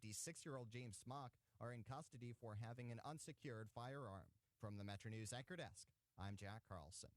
56-year-old James Smock are in custody for having an unsecured firearm. From the Metro News Anchor Desk, I'm Jack Carlson.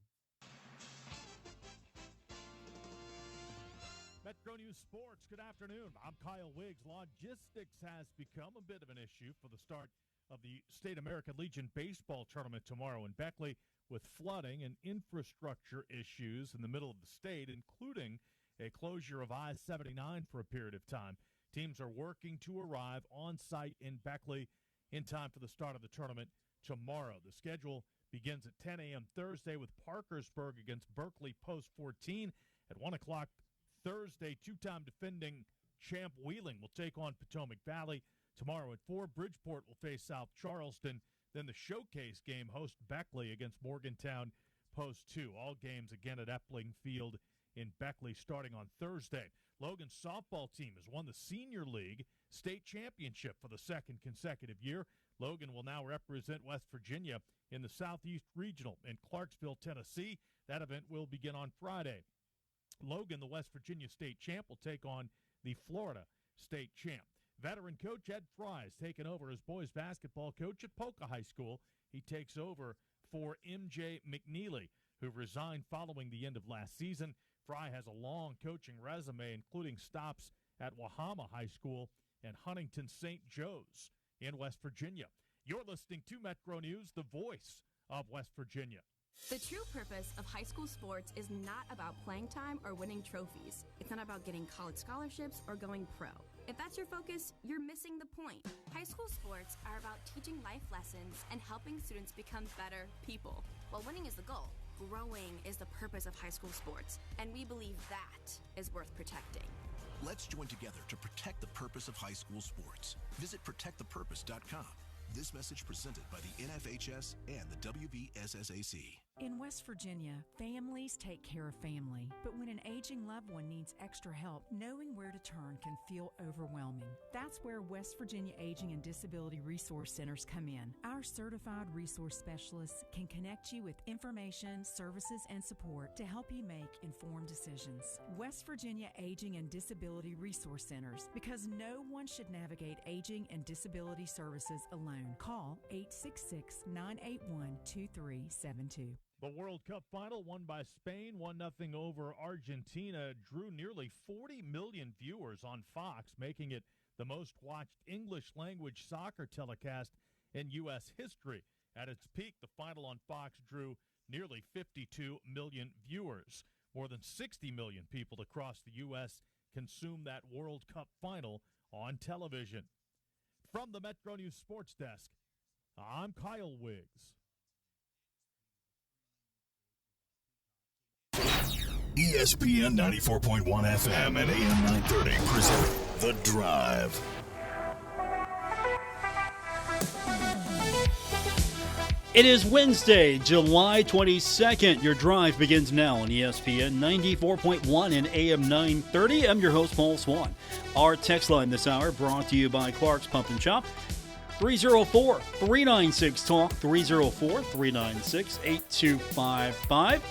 Metro News Sports, good afternoon. I'm Kyle Wiggs. Logistics has become a bit of an issue for the start of the State American Legion baseball tournament tomorrow in Beckley, with flooding and infrastructure issues in the middle of the state, including a closure of I-79 for a period of time. Teams are working to arrive on site in Beckley in time for the start of the tournament tomorrow. The schedule begins at 10 a.m. Thursday with Parkersburg against Berkeley Post 14. At 1 o'clock Thursday, two-time defending champ Wheeling will take on Potomac Valley. Tomorrow at 4, Bridgeport will face South Charleston. Then the showcase game hosts Beckley against Morgantown Post 2. All games again at Epling Field in Beckley starting on Thursday. Logan's softball team has won the Senior League state championship for the second consecutive year. Logan will now represent West Virginia in the Southeast Regional in Clarksville, Tennessee. That event will begin on Friday. Logan, the West Virginia state champ, will take on the Florida state champ. Veteran coach Ed Fry has taken over as boys basketball coach at Polka High School. He takes over for MJ McNeely, who resigned following the end of last season. Fry has a long coaching resume, including stops at Wahama High School and Huntington St. Joe's in West Virginia. You're listening to Metro News, the voice of West Virginia. The true purpose of high school sports is not about playing time or winning trophies. It's not about getting college scholarships or going pro. If that's your focus, you're missing the point. High school sports are about teaching life lessons and helping students become better people. While winning is the goal, growing is the purpose of high school sports, and we believe that is worth protecting. Let's join together to protect the purpose of high school sports. Visit protectthepurpose.com. This message presented by the NFHS and the WVSSAC. In West Virginia, families take care of family. But when an aging loved one needs extra help, knowing where to turn can feel overwhelming. That's where West Virginia Aging and Disability Resource Centers come in. Our certified resource specialists can connect you with information, services, and support to help you make informed decisions. West Virginia Aging and Disability Resource Centers, because no one should navigate aging and disability services alone. Call 866-981-2372. The World Cup final, won by Spain, 1-0 over Argentina, drew nearly 40 million viewers on Fox, making it the most watched English-language soccer telecast in U.S. history. At its peak, the final on Fox drew nearly 52 million viewers. More than 60 million people across the U.S. consumed that World Cup final on television. From the Metro News Sports Desk, I'm Kyle Wiggs. ESPN 94.1 FM and AM 930 present The Drive. It is Wednesday, July 22nd. Your drive begins now on ESPN 94.1 and AM 930. I'm your host, Paul Swann. Our text line this hour brought to you by Clark's Pump and Shop. 304-396-TALK, 304-396-8255.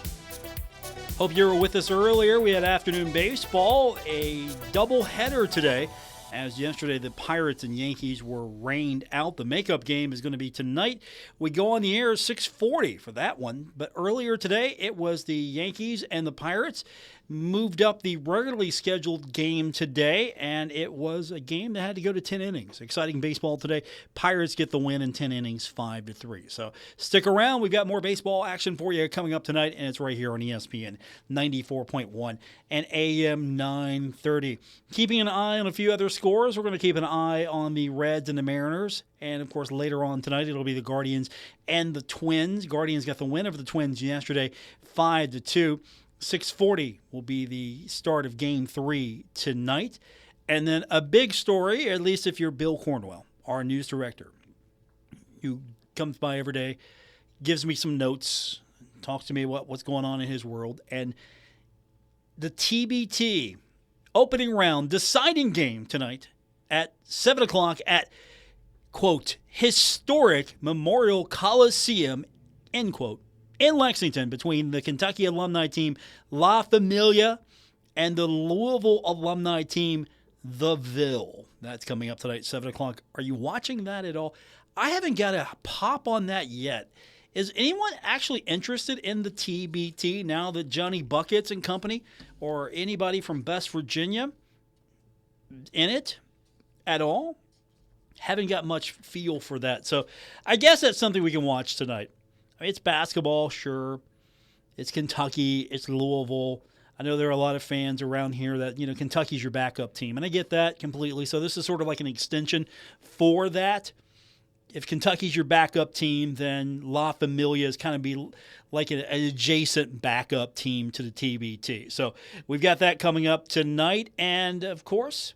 Hope you were with us earlier. We had afternoon baseball, a doubleheader today. As yesterday, the Pirates and Yankees were rained out. The makeup game is going to be tonight. We go on the air 6:40 for that one. But earlier today, it was the Yankees and the Pirates. Moved up the regularly scheduled game today, and it was a game that had to go to 10 innings. Exciting baseball today. Pirates get the win in 10 innings, 5-3. So stick around. We've got more baseball action for you coming up tonight, and it's right here on ESPN 94.1 and AM 930. Keeping an eye on a few other scores. We're going to keep an eye on the Reds and the Mariners. And, of course, later on tonight, it'll be the Guardians and the Twins. Guardians got the win over the Twins yesterday, 5-2. 6:40 will be the start of Game 3 tonight. And then a big story, at least if you're Bill Cornwell, our news director, who comes by every day, gives me some notes, talks to me about what's going on in his world. And the TBT opening round deciding game tonight at 7 o'clock at, quote, historic Memorial Coliseum, end quote, in Lexington between the Kentucky alumni team La Familia and the Louisville alumni team The Ville. That's coming up tonight, 7 o'clock. Are you watching that at all? I haven't got a pop on that yet. Is anyone actually interested in the TBT now that Johnny Buckets and company or anybody from West Virginia in it at all? Haven't got much feel for that. So I guess that's something we can watch tonight. I mean, it's basketball, sure. It's Kentucky. It's Louisville. I know there are a lot of fans around here that, Kentucky's your backup team, and I get that completely. So this is sort of like an extension for that. If Kentucky's your backup team, then La Familia is kind of be like an adjacent backup team to the TBT. So we've got that coming up tonight, and of course,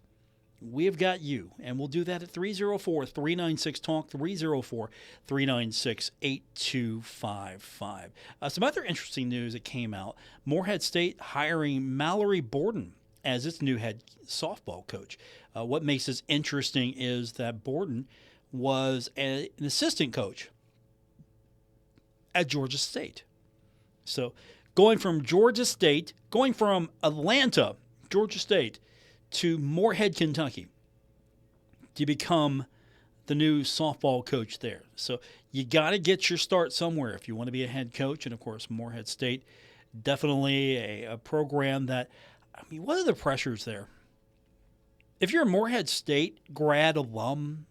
we've got you, and we'll do that at 304-396-TALK, 304-396-8255. Some other interesting news that came out, Morehead State hiring Mallory Borden as its new head softball coach. What makes this interesting is that Borden was an assistant coach at Georgia State. So going from Atlanta, Georgia State, to Morehead, Kentucky, to become the new softball coach there. So you got to get your start somewhere if you want to be a head coach. And, of course, Morehead State, definitely a program that, what are the pressures there? If you're a Morehead State grad alum,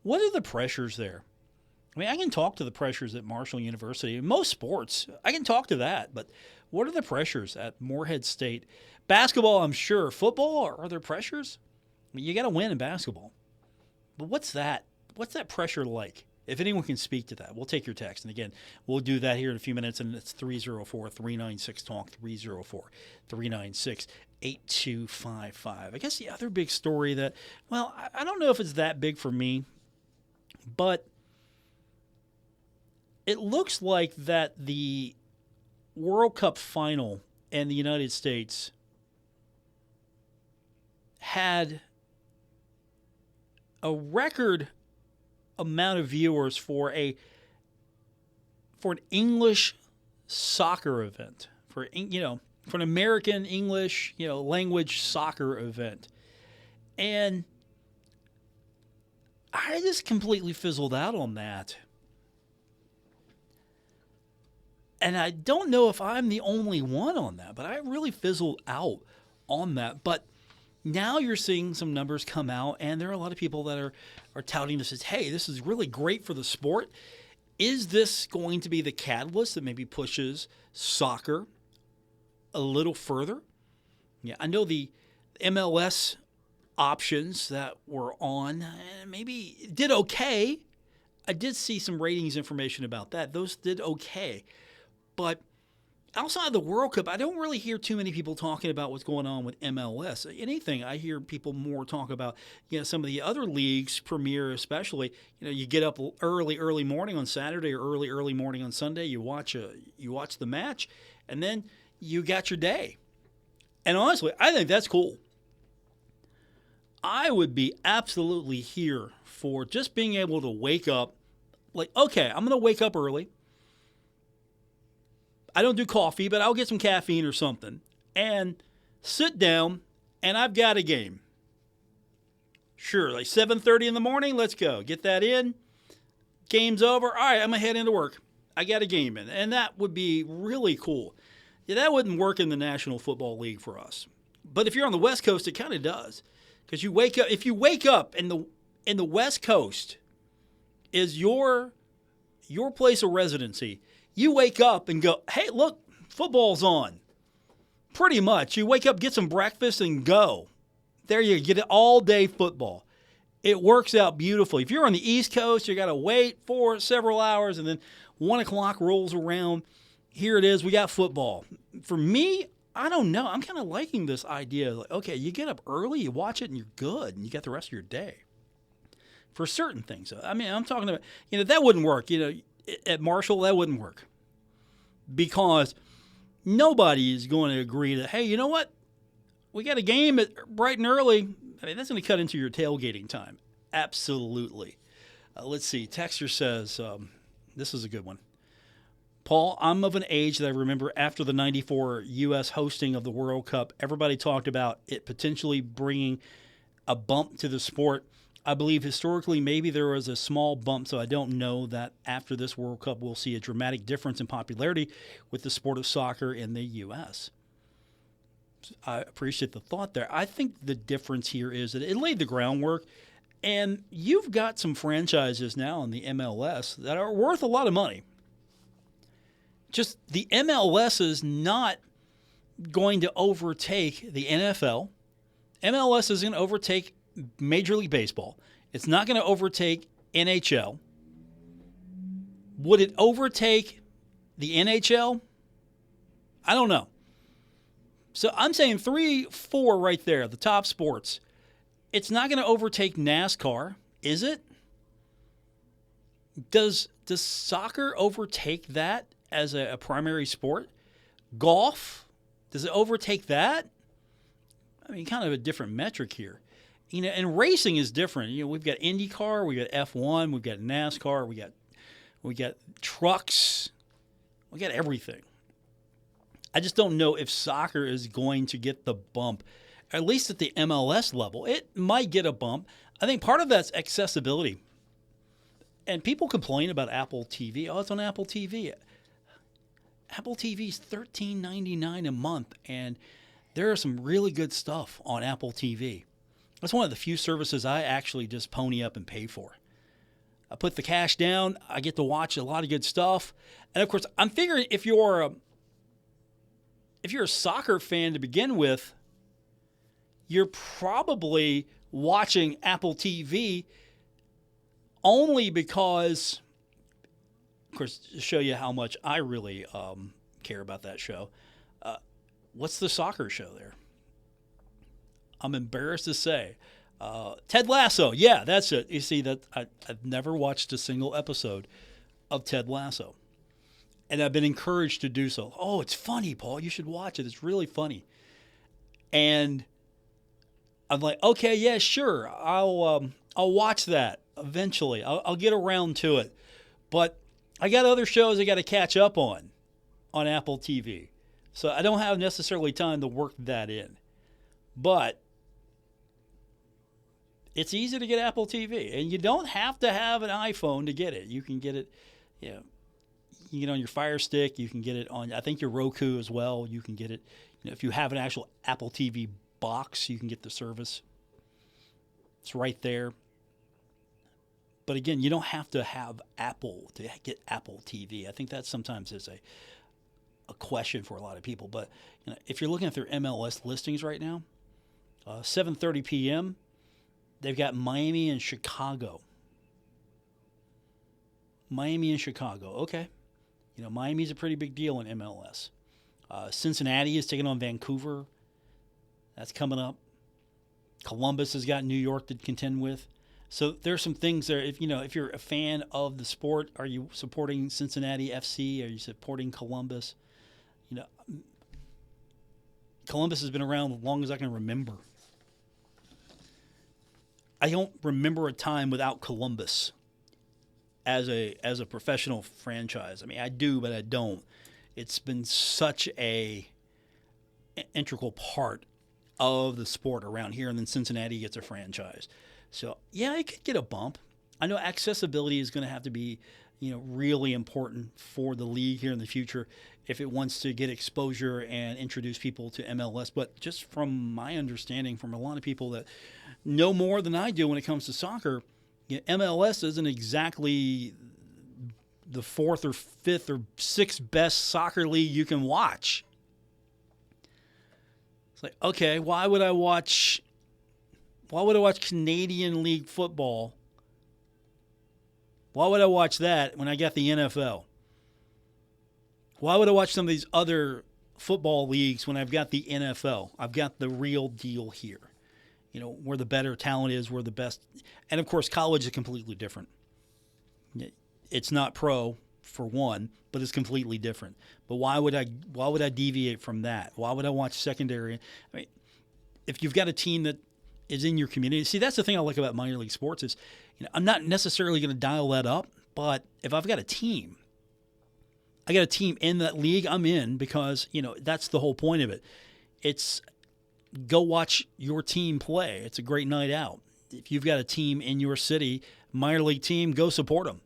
what are the pressures there? I can talk to the pressures at Marshall University. In most sports, I can talk to that. But what are the pressures at Morehead State? Basketball, I'm sure. Football, are there pressures? You got to win in basketball. But what's that? What's that pressure like? If anyone can speak to that, we'll take your text. And again, we'll do that here in a few minutes, and it's 304-396-TALK, 304-396-8255. I guess the other big story that, I don't know if it's that big for me, but it looks like that the World Cup final in the United States had a record amount of viewers for an English soccer event, for an American English language soccer event, and I just completely fizzled out on that. And I don't know if I'm the only one on that, but I really fizzled out on that. But now you're seeing some numbers come out, and there are a lot of people that are touting this as, hey, this is really great for the sport. Is this going to be the catalyst that maybe pushes soccer a little further? Yeah, I know the MLS options that were on maybe did okay. I did see some ratings information about that. Those did okay. But outside of the World Cup, I don't really hear too many people talking about what's going on with MLS. Anything, I hear people more talk about, some of the other leagues, Premier especially. You get up early morning on Saturday or early morning on Sunday. You watch the match, and then you got your day. And honestly, I think that's cool. I would be absolutely here for just being able to wake up, like, okay, I'm going to wake up early. I don't do coffee, but I'll get some caffeine or something and sit down, and I've got a game. Sure, like 7:30 in the morning, let's go. Get that in. Game's over. All right, I'm going to head into work. I got a game in, and that would be really cool. Yeah, that wouldn't work in the National Football League for us. But if you're on the West Coast, it kind of does. Because you wake up, if you wake up in the West Coast is your place of residency, you wake up and go, hey, look, football's on. Pretty much. You wake up, get some breakfast, and go. There you get it, all day football. It works out beautifully. If you're on the East Coast, you got to wait for several hours, and then 1 o'clock rolls around. Here it is. We got football. For me, I don't know. I'm kind of liking this idea. Like, okay, you get up early, you watch it, and you're good, and you got the rest of your day. For certain things. I'm talking about, that wouldn't work. At Marshall, that wouldn't work. Because nobody is going to agree that, hey, you know what? We got a game at bright and early. That's going to cut into your tailgating time. Absolutely. Let's see. Texter says, this is a good one. Paul, I'm of an age that I remember after the 94 U.S. hosting of the World Cup, everybody talked about it potentially bringing a bump to the sport. I believe historically maybe there was a small bump, so I don't know that after this World Cup we'll see a dramatic difference in popularity with the sport of soccer in the U.S. I appreciate the thought there. I think the difference here is that it laid the groundwork, and you've got some franchises now in the MLS that are worth a lot of money. Just the MLS is not going to overtake the NFL. MLS is going to overtake Major League Baseball. It's not going to overtake NHL. Would it overtake the NHL? I don't know. So I'm saying 3, 4 right there, the top sports. It's not going to overtake NASCAR, is it? Does soccer overtake that as a primary sport? Golf, does it overtake that? I mean, kind of a different metric here. You know, and racing is different. You know, we've got IndyCar, we got F1, we've got NASCAR, we got trucks, we got everything. I just don't know if soccer is going to get the bump, at least at the MLS level. It might get a bump. I think part of that's accessibility. And people complain about Apple TV. Oh, it's on Apple TV. Apple TV is $13.99 a month, and there are some really good stuff on Apple TV. That's one of the few services I actually just pony up and pay for. I put the cash down. I get to watch a lot of good stuff. And, of course, I'm figuring if you're a soccer fan to begin with, you're probably watching Apple TV only because, of course, to show you how much I really care about that show, what's the soccer show there? I'm embarrassed to say. Ted Lasso. Yeah, that's it. You see, that I've never watched a single episode of Ted Lasso. And I've been encouraged to do so. Oh, it's funny, Paul. You should watch it. It's really funny. And I'm like, okay, yeah, sure. I'll watch that eventually. I'll get around to it. But I got other shows I got to catch up on Apple TV. So I don't have necessarily time to work that in. But it's easy to get Apple TV. And you don't have to have an iPhone to get it. You can get it, you know, you can get it on your Fire Stick. You can get it on, I think, your Roku as well. You can get it, you know, if you have an actual Apple TV box, you can get the service. It's right there. But again, you don't have to have Apple to get Apple TV. I think that sometimes is a question for a lot of people. But you know, if you're looking at their MLS listings right now, 7:30 p.m., they've got Miami and Chicago. Miami and Chicago. Okay. You know, Miami's a pretty big deal in MLS. Cincinnati is taking on Vancouver. That's coming up. Columbus has got New York to contend with. So there's some things there. If you're a fan of the sport, are you supporting Cincinnati FC? Are you supporting Columbus? You know, Columbus has been around as long as I can remember. I don't remember a time without Columbus as a professional franchise. I mean, I do, but I don't. It's been such an integral part of the sport around here, and then Cincinnati gets a franchise. So, yeah, it could get a bump. I know accessibility is going to have to be, you know, really important for the league here in the future if it wants to get exposure and introduce people to MLS. But just from my understanding from a lot of people that know more than I do when it comes to soccer, you know, MLS isn't exactly the 4th or 5th or 6th best soccer league you can watch. It's like, okay, why would I watch Canadian League football? Why would I watch that when I got the NFL? Why would I watch some of these other football leagues when I've got the NFL? I've got the real deal here. You know, where the better talent is, where the best. And, of course, college is completely different. It's not pro, for one, but it's completely different. But why would I deviate from that? Why would I watch secondary? I mean, if you've got a team that is in your community. See, that's the thing I like about minor league sports is, you know, I'm not necessarily going to dial that up, but if I've got a team, I got a team in that league, I'm in because, that's the whole point of it. It's go watch your team play. It's a great night out. If you've got a team in your city, minor league team, go support them.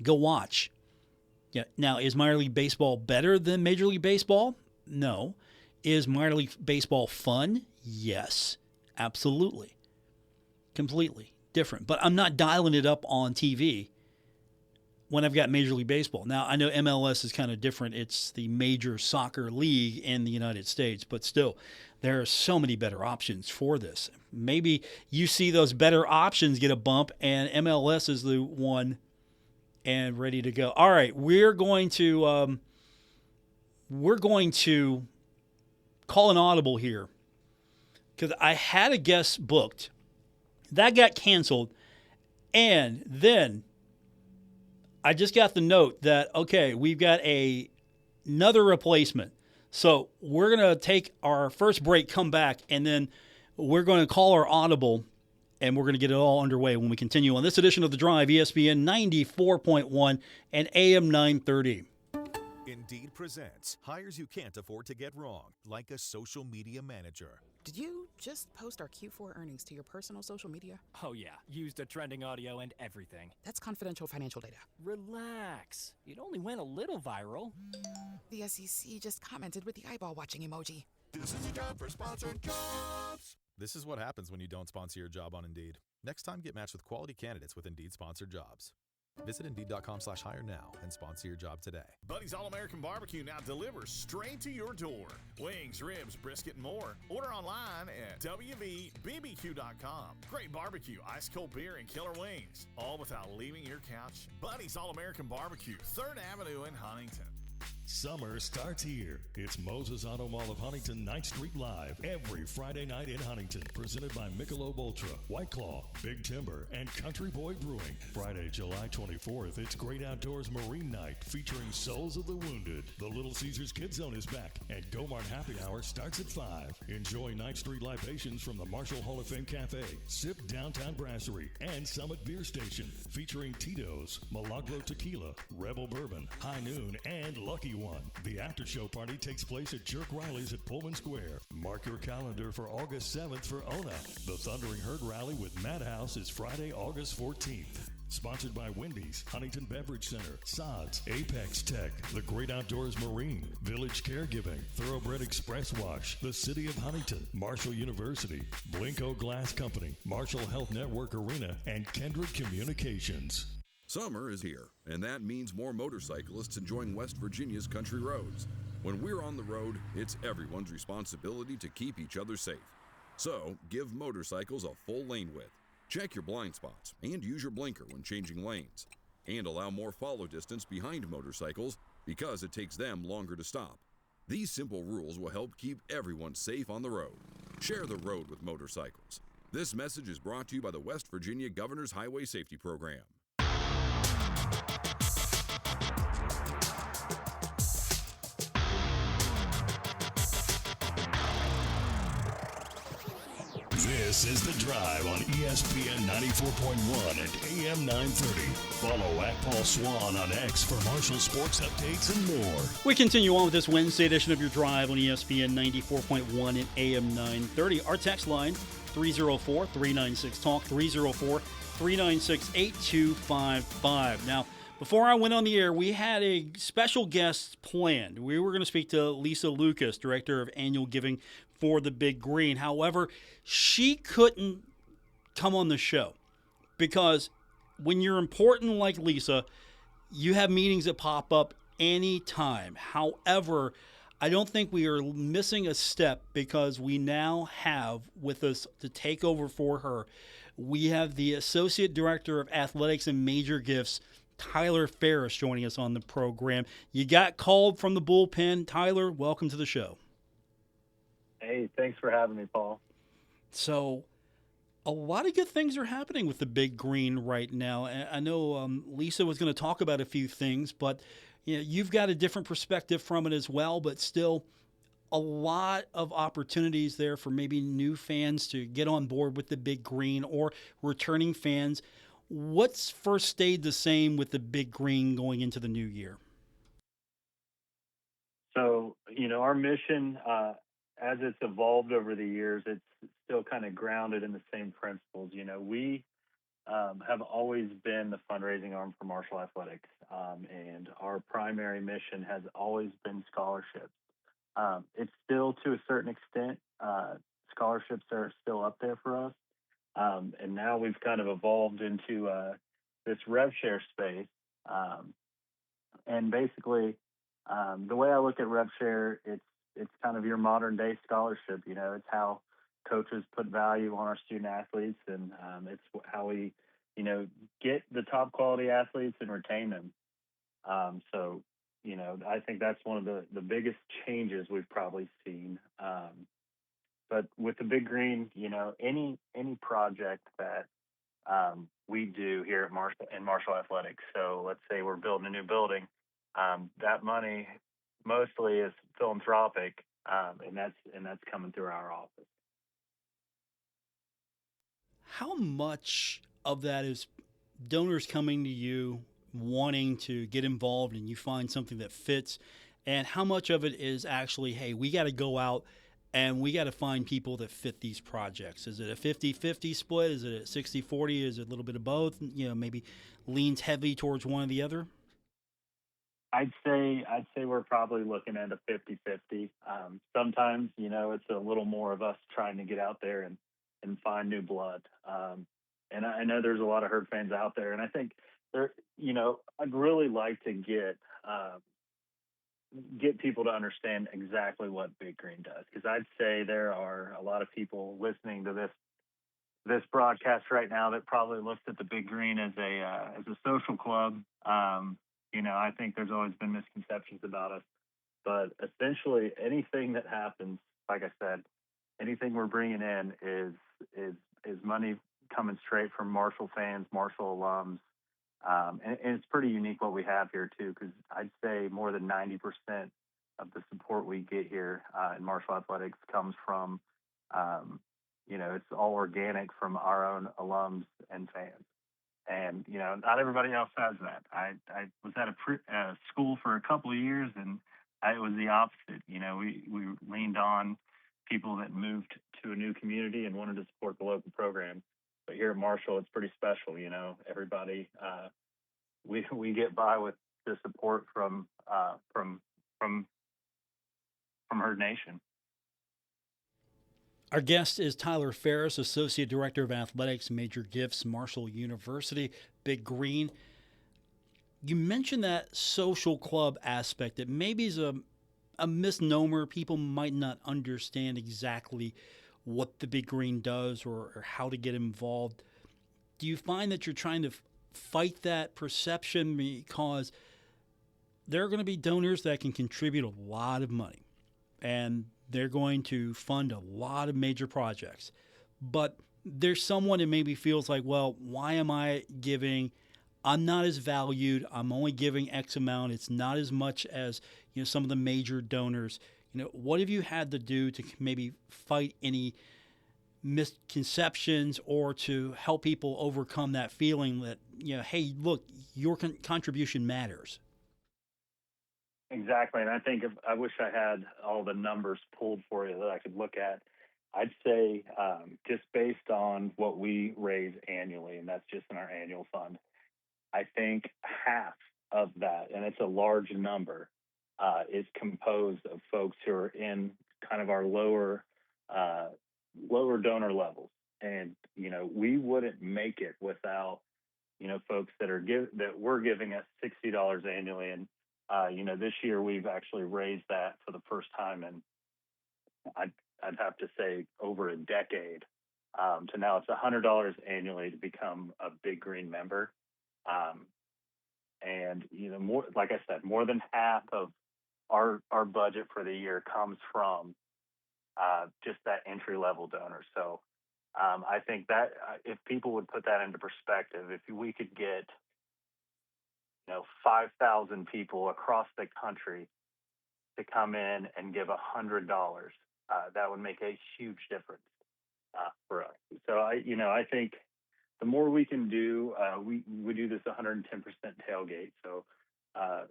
Go watch. Yeah. Now, is minor league baseball better than Major League Baseball? No. Is minor league baseball fun? Yes. Absolutely. Completely different. But I'm not dialing it up on TV when I've got Major League Baseball. Now, I know MLS is kind of different. It's the major soccer league in the United States, but still, there are so many better options for this. Maybe you see those better options get a bump, and MLS is the one and ready to go. All right, we're going to call an audible here because I had a guest booked. That got canceled, and then I just got the note that, okay, we've got another replacement. So we're going to take our first break, come back, and then we're going to call our audible, and we're going to get it all underway when we continue on this edition of The Drive, ESPN 94.1 and AM 930. Indeed presents hires you can't afford to get wrong, like a social media manager. Did you just post our Q4 earnings to your personal social media? Oh yeah, used a trending audio and everything. That's confidential financial data. Relax. It only went a little viral. The SEC just commented with the eyeball watching emoji. This is a job for sponsored jobs. This is what happens when you don't sponsor your job on Indeed. Next time, get matched with quality candidates with Indeed sponsored jobs. Visit Indeed.com/hire now and sponsor your job today. Buddy's All-American Barbecue now delivers straight to your door. Wings, ribs, brisket, and more. Order online at WVBBQ.com. Great barbecue, ice-cold beer, and killer wings. All without leaving your couch. Buddy's All-American Barbecue, 3rd Avenue in Huntington. Summer starts here. It's Moses Auto Mall of Huntington 9th Street Live every Friday night in Huntington. Presented by Michelob Ultra, White Claw, Big Timber, and Country Boy Brewing. Friday, July 24th, it's Great Outdoors Marine Night featuring Souls of the Wounded. The Little Caesars Kids Zone is back, and Gomart Happy Hour starts at 5. Enjoy 9th Street libations from the Marshall Hall of Fame Cafe, Sip Downtown Brasserie, and Summit Beer Station featuring Tito's, Milagro Tequila, Rebel Bourbon, High Noon, and Lucky One. The after-show party takes place at Jerk Riley's at Pullman Square. Mark your calendar for August 7th for ONA. The Thundering Herd Rally with Madhouse is Friday, August 14th. Sponsored by Wendy's, Huntington Beverage Center, Sods, Apex Tech, The Great Outdoors Marine, Village Caregiving, Thoroughbred Express Wash, the City of Huntington, Marshall University, Blinko Glass Company, Marshall Health Network Arena, and Kendrick Communications. Summer is here, and that means more motorcyclists enjoying West Virginia's country roads. When we're on the road, it's everyone's responsibility to keep each other safe. So, give motorcycles a full lane width. Check your blind spots and use your blinker when changing lanes. And allow more follow distance behind motorcycles because it takes them longer to stop. These simple rules will help keep everyone safe on the road. Share the road with motorcycles. This message is brought to you by the West Virginia Governor's Highway Safety Program. This is The Drive on ESPN 94.1 and AM 930. Follow at Paul Swann on X for Marshall sports updates and more. We continue on with this Wednesday edition of Your Drive on ESPN 94.1 and AM 930. Our text line, 304-396-TALK, 304-396-8255. Now, before I went on the air, we had a special guest planned. We were going to speak to Lisa Lucas, Director of Annual Giving for the Big Green. However, she couldn't come on the show because when you're important like Lisa, you have meetings that pop up anytime. However, I don't think we are missing a step because we now have with us to take over for her. We have the Associate Director of Athletics and Major Gifts, Tyler Ferris, joining us on the program. You got called from the bullpen. Tyler, welcome to the show. Hey, thanks for having me, Paul. So a lot of good things are happening with the Big Green right now. I know Lisa was going to talk about a few things, but you've got a different perspective from it as well, but still a lot of opportunities there for maybe new fans to get on board with the Big Green or returning fans. What's first stayed the same with the Big Green going into the new year? our mission, as it's evolved over the years, it's still kind of grounded in the same principles. We have always been the fundraising arm for Marshall Athletics, and our primary mission has always been scholarships. It's still, to a certain extent, scholarships are still up there for us, and now we've kind of evolved into this rev share space. And basically, the way I look at rev share, it's kind of your modern day scholarship. It's how coaches put value on our student athletes, and it's how we, get the top quality athletes and retain them. So, I think that's one of the biggest changes we've probably seen. But with the Big Green, any project that we do here at Marshall Athletics. So let's say we're building a new building. That money mostly is philanthropic, and that's coming through our office. How much of that is donors coming to you wanting to get involved and you find something that fits, and how much of it is actually, hey, we got to go out and we got to find people that fit these projects? Is it a 50-50 split? Is it a 60-40? Is it a little bit of both? Maybe leans heavy towards one or the other? I'd say we're probably looking at a 50-50. Sometimes, it's a little more of us trying to get out there and find new blood. And I know there's a lot of Herd fans out there, and I think I'd really like to get people to understand exactly what Big Green does, because I'd say there are a lot of people listening to this broadcast right now that probably looks at the Big Green as a social club. I think there's always been misconceptions about us, but essentially anything that happens, like I said, anything we're bringing in is money coming straight from Marshall fans, Marshall alums. And it's pretty unique what we have here too, because I'd say more than 90% of the support we get here in Marshall Athletics comes from, it's all organic from our own alums and fans. And, not everybody else has that. I was at a school for a couple of years, and it was the opposite. We leaned on people that moved to a new community and wanted to support the local program. But here at Marshall, it's pretty special. Everybody, we get by with the support from Herd Nation. Our guest is Tyler Ferris, Associate Director of Athletics, Major Gifts, Marshall University, Big Green. You mentioned that social club aspect that maybe is a misnomer. People might not understand exactly what the Big Green does or how to get involved. Do you find that you're trying to fight that perception, because there are going to be donors that can contribute a lot of money and they're going to fund a lot of major projects, but there's someone that maybe feels like, well, why am I giving? I'm not as valued. I'm only giving X amount. It's not as much as some of the major donors. What have you had to do to maybe fight any misconceptions or to help people overcome that feeling that, hey, look, your contribution matters? Exactly. And I think I wish I had all the numbers pulled for you that I could look at. I'd say just based on what we raise annually, and that's just in our annual fund, I think half of that, and it's a large number, is composed of folks who are in kind of our lower donor levels. And, we wouldn't make it without, folks that we're giving us $60 annually. And, this year we've actually raised that for the first time in, I'd have to say, over a decade, to now it's $100 annually to become a Big Green member. And, more, like I said, more than half of our budget for the year comes from just that entry level donor. So I think that if people would put that into perspective, if we could get 5,000 people across the country to come in and give $100, that would make a huge difference for us. So I think the more we can do, we do this 110% tailgate. So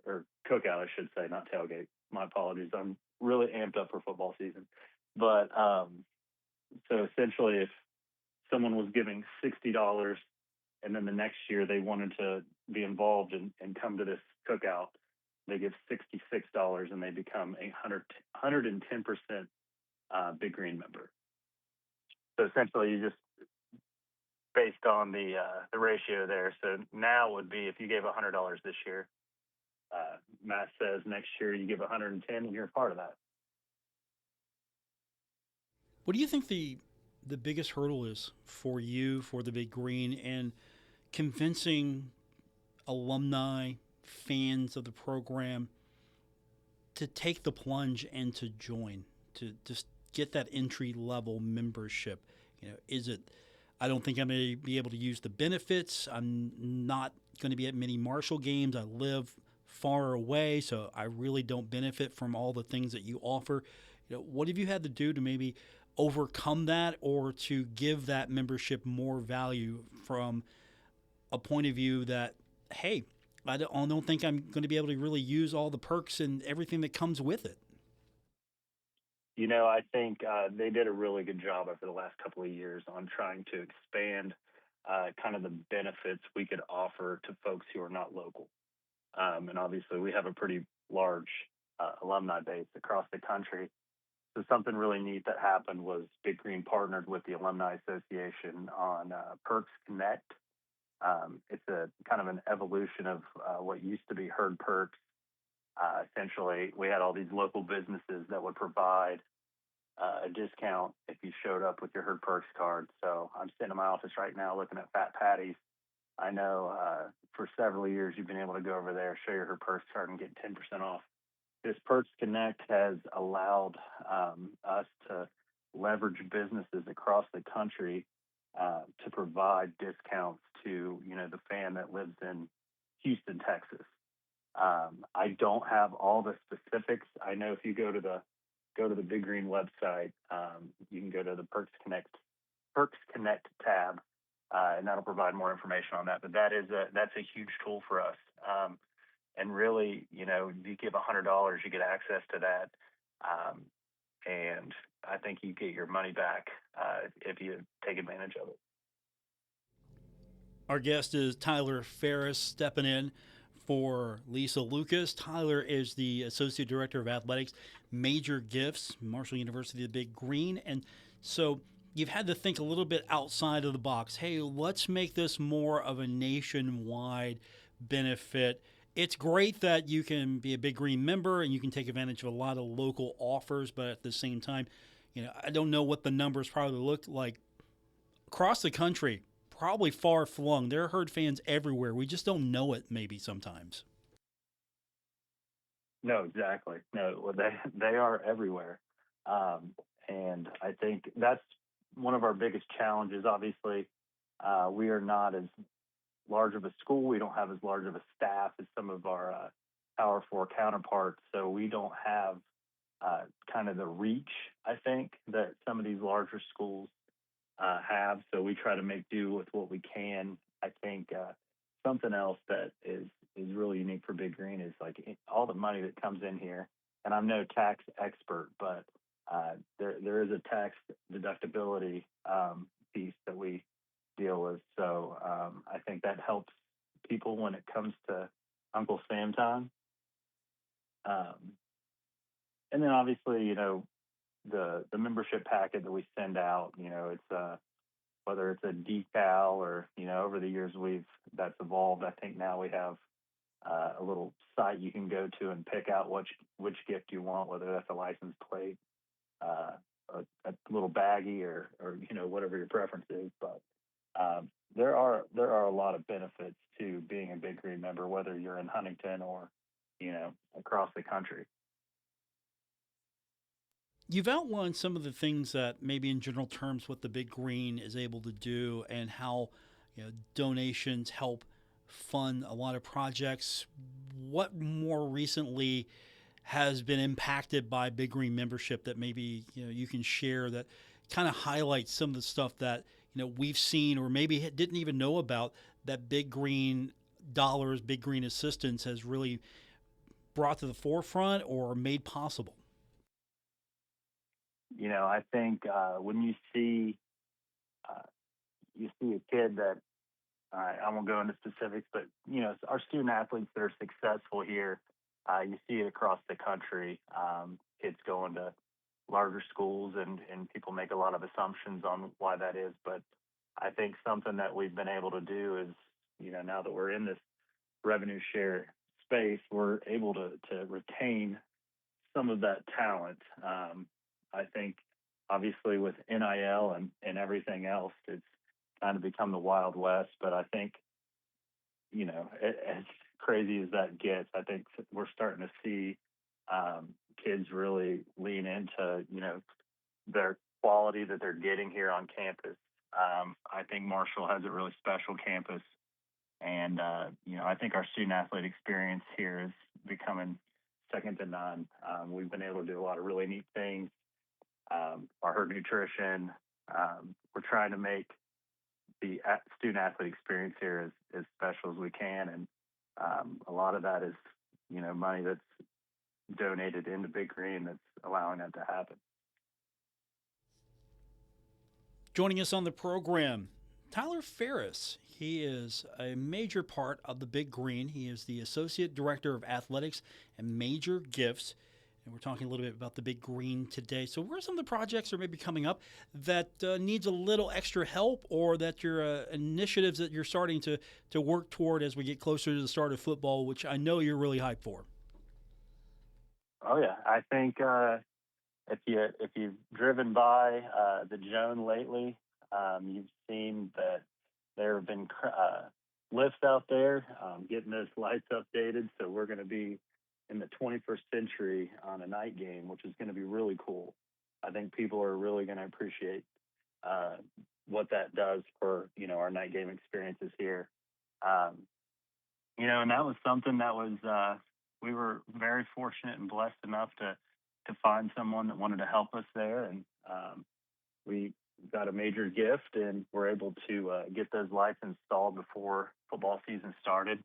or cookout, I should say, not tailgate. My apologies. I'm really amped up for football season. But so essentially, if someone was giving $60 and then the next year they wanted to be involved and come to this cookout, they give $66 and they become a 110% Big Green member. So essentially, you just based on the ratio there. So now would be if you gave $100 this year, math says next year you give 110 and you're a part of that. What do you think the biggest hurdle is for you, for the Big Green, and convincing alumni, fans of the program to take the plunge and to join, to just get that entry-level membership? Is it, I don't think I'm going to be able to use the benefits. I'm not going to be at many Marshall games. I live far away, so I really don't benefit from all the things that you offer. What have you had to do to maybe overcome that, or to give that membership more value from a point of view that, hey, I don't think I'm going to be able to really use all the perks and everything that comes with it? I think they did a really good job over the last couple of years on trying to expand kind of the benefits we could offer to folks who are not local. And obviously we have a pretty large alumni base across the country. So something really neat that happened was Big Green partnered with the Alumni Association on Perks Connect. It's a kind of an evolution of what used to be Herd Perks. Essentially, we had all these local businesses that would provide a discount if you showed up with your Herd Perks card. So I'm sitting in my office right now looking at Fat Patties. I know for several years you've been able to go over there, show your Herd Perks card, and get 10% off. This Perks Connect has allowed us to leverage businesses across the country to provide discounts to the fan that lives in Houston, Texas. I don't have all the specifics. I know if you go to the Big Green website, you can go to the Perks Connect tab, and that'll provide more information on that. But that's a huge tool for us. And really, you give $100, you get access to that. And I think you get your money back if you take advantage of it. Our guest is Tyler Ferris, stepping in for Lisa Lucas. Tyler is the Associate Director of Athletics, Major Gifts, Marshall University, the Big Green. And so you've had to think a little bit outside of the box. Hey, let's make this more of a nationwide benefit. It's great that you can be a Big Green member and you can take advantage of a lot of local offers, but at the same time, I don't know what the numbers probably look like across the country. Probably far flung. There are Herd fans everywhere. We just don't know it maybe sometimes. No, exactly. No, well, they are everywhere. And I think that's one of our biggest challenges. Obviously, we are not as large of a school. We don't have as large of a staff as some of our Power 4 counterparts. So we don't have kind of the reach, I think, that some of these larger schools have. So we try to make do with what we can. I think something else that is really unique for Big Green is like all the money that comes in here. And I'm no tax expert, but there is a tax deductibility piece that we deal with. So I think that helps people when it comes to Uncle Sam time. And then obviously, the membership packet that we send out, it's whether it's a decal or, over the years that's evolved. I think now we have a little site you can go to and pick out which gift you want, whether that's a license plate, a little baggie or whatever your preference is. But there are a lot of benefits to being a Big Green member, whether you're in Huntington or, across the country. You've outlined some of the things that maybe in general terms what the Big Green is able to do and how donations help fund a lot of projects. What more recently has been impacted by Big Green membership that maybe you can share that kind of highlights some of the stuff that we've seen or maybe didn't even know about that Big Green dollars, Big Green assistance has really brought to the forefront or made possible? I think when you see a kid that, I won't go into specifics, but our student athletes that are successful here, you see it across the country. Kids going to larger schools, and people make a lot of assumptions on why that is. But I think something that we've been able to do is, now that we're in this revenue share space, we're able to retain some of that talent. I think obviously with NIL and everything else, it's kind of become the Wild West. But I think, as crazy as that gets, I think we're starting to see kids really lean into, their quality that they're getting here on campus. I think Marshall has a really special campus. And, I think our student athlete experience here is becoming second to none. We've been able to do a lot of really neat things. Our herd nutrition, we're trying to make the student athlete experience here as special as we can. And a lot of that is, money that's donated into Big Green that's allowing that to happen. Joining us on the program, Tyler Ferris. He is a major part of the Big Green. He is the Associate Director of Athletics and Major Gifts. And we're talking a little bit about the Big Green today. So what are some of the projects that are maybe coming up that needs a little extra help, or that your initiatives that you're starting to work toward as we get closer to the start of football, which I know you're really hyped for? Oh, yeah. I think if you've driven by the Joan lately, you've seen that there have been lifts out there getting those lights updated. So we're going to be in the 21st century on a night game, which is going to be really cool. I think people are really going to appreciate what that does for, our night game experiences here. And that was something that was, we were very fortunate and blessed enough to find someone that wanted to help us there. And we got a major gift, and we're able to get those lights installed before football season started.